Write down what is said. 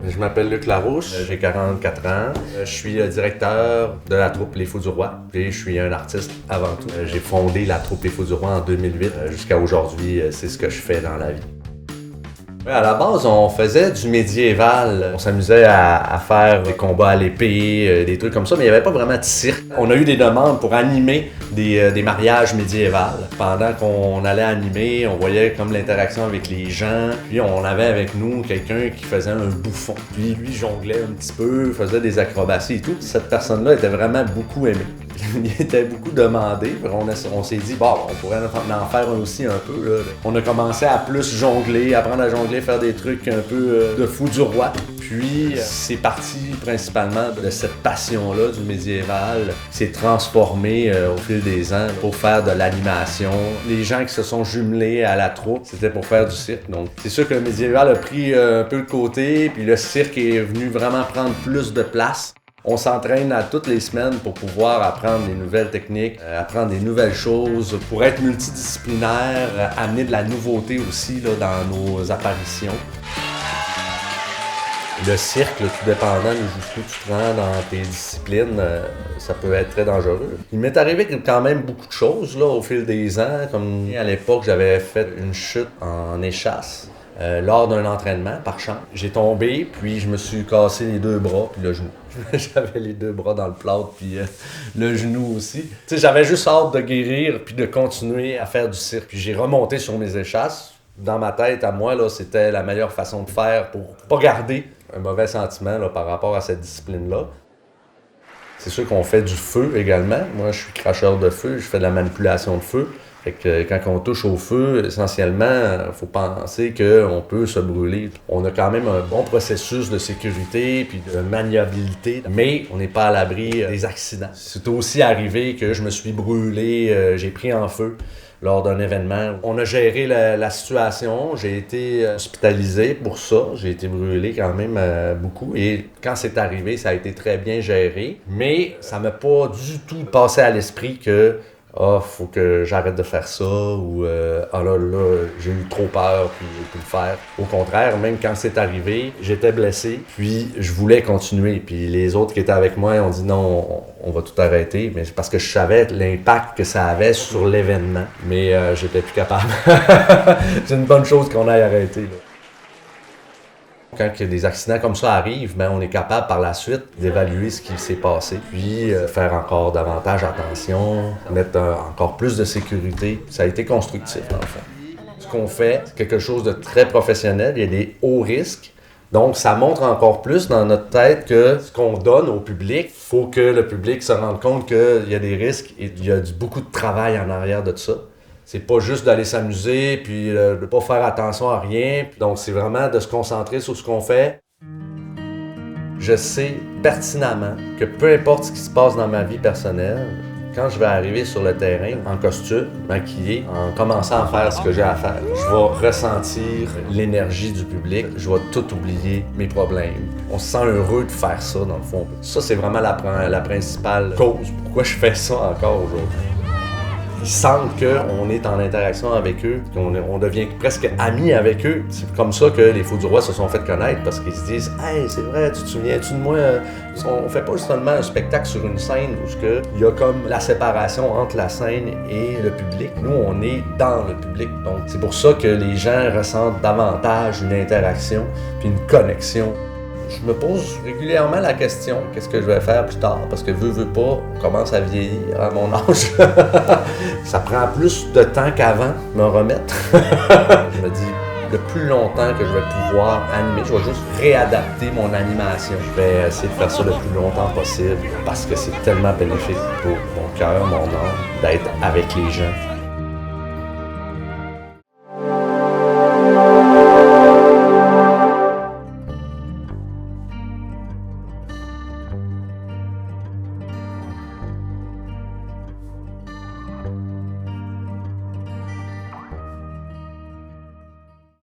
Je m'appelle Luc Larouche, j'ai 44 ans. Je suis directeur de la troupe Les Fous du Roi et je suis un artiste avant tout. J'ai fondé la troupe Les Fous du Roi en 2008. Jusqu'à aujourd'hui, c'est ce que je fais dans la vie. À la base, on faisait du médiéval. On s'amusait à faire des combats à l'épée, des trucs comme ça, mais il n'y avait pas vraiment de cirque. On a eu des demandes pour animer des mariages médiévaux. Pendant qu'on allait animer, on voyait comme l'interaction avec les gens. Puis on avait avec nous quelqu'un qui faisait un bouffon. Puis lui jonglait un petit peu, faisait des acrobaties et tout. Cette personne-là était vraiment beaucoup aimée. Il était beaucoup demandé. On s'est dit, bon, on pourrait en faire aussi un peu. Là. On a commencé à plus jongler, apprendre à jongler, faire des trucs un peu de fou du roi. Puis c'est parti principalement de cette passion-là du médiéval qui s'est transformée au fil des ans pour faire de l'animation. Les gens qui se sont jumelés à la troupe, c'était pour faire du cirque. Donc c'est sûr que le médiéval a pris un peu de côté, puis le cirque est venu vraiment prendre plus de place. On s'entraîne à toutes les semaines pour pouvoir apprendre des nouvelles techniques, apprendre des nouvelles choses, pour être multidisciplinaire, amener de la nouveauté aussi là, dans nos apparitions. Le cirque, tout dépendant de jusqu'où tu te rends dans tes disciplines, ça peut être très dangereux. Il m'est arrivé quand même beaucoup de choses là, au fil des ans. Comme à l'époque, j'avais fait une chute en échasse. Lors d'un entraînement, par chance. J'ai tombé, puis je me suis cassé les deux bras, puis le genou. J'avais les deux bras dans le plâtre, puis le genou aussi. Tu sais, j'avais juste hâte de guérir, puis de continuer à faire du cirque. Puis j'ai remonté sur mes échasses. Dans ma tête, à moi, là, c'était la meilleure façon de faire pour pas garder un mauvais sentiment là, par rapport à cette discipline-là. C'est sûr qu'on fait du feu également. Moi, je suis cracheur de feu, je fais de la manipulation de feu. Fait que quand on touche au feu, essentiellement, il faut penser qu'on peut se brûler. On a quand même un bon processus de sécurité puis de maniabilité, mais on n'est pas à l'abri des accidents. C'est aussi arrivé que je me suis brûlé, j'ai pris en feu lors d'un événement. On a géré la situation, j'ai été hospitalisé pour ça, j'ai été brûlé quand même beaucoup et quand c'est arrivé, ça a été très bien géré, mais ça m'a pas du tout passé à l'esprit que faut que j'arrête de faire ça ou là, j'ai eu trop peur puis j'ai pu le faire. Au contraire, même quand c'est arrivé, j'étais blessé puis je voulais continuer. Puis les autres qui étaient avec moi ont dit non, on va tout arrêter, mais c'est parce que je savais l'impact que ça avait sur l'événement, mais j'étais plus capable. C'est une bonne chose qu'on aille arrêter. Là. Quand des accidents comme ça arrivent, ben, on est capable par la suite d'évaluer ce qui s'est passé, puis faire encore davantage attention, mettre encore plus de sécurité. Ça a été constructif, en fait. Ce qu'on fait, c'est quelque chose de très professionnel, il y a des hauts risques. Donc, ça montre encore plus dans notre tête que ce qu'on donne au public, il faut que le public se rende compte qu'il y a des risques et il y a beaucoup de travail en arrière de ça. C'est pas juste d'aller s'amuser puis de pas faire attention à rien. Donc, c'est vraiment de se concentrer sur ce qu'on fait. Je sais pertinemment que peu importe ce qui se passe dans ma vie personnelle, quand je vais arriver sur le terrain, en costume, maquillé, en commençant à faire ce que j'ai à faire, je vais ressentir l'énergie du public, je vais tout oublier, mes problèmes. On se sent heureux de faire ça, dans le fond. Ça, c'est vraiment la principale cause pourquoi je fais ça encore aujourd'hui. Ils sentent qu'on est en interaction avec eux, qu'on devient presque amis avec eux. C'est comme ça que les Fous du Roi se sont fait connaître, parce qu'ils se disent « Hey, c'est vrai, tu te souviens-tu de moi? » On fait pas seulement un spectacle sur une scène où il y a comme la séparation entre la scène et le public. Nous, on est dans le public. Donc, c'est pour ça que les gens ressentent davantage une interaction puis une connexion. Je me pose régulièrement la question, qu'est-ce que je vais faire plus tard? Parce que veux pas, on commence à vieillir à mon âge. Ça prend plus de temps qu'avant de me remettre. Je me dis, le plus longtemps que je vais pouvoir animer, je vais juste réadapter mon animation. Je vais essayer de faire ça le plus longtemps possible parce que c'est tellement bénéfique pour mon cœur, mon âme, d'être avec les gens.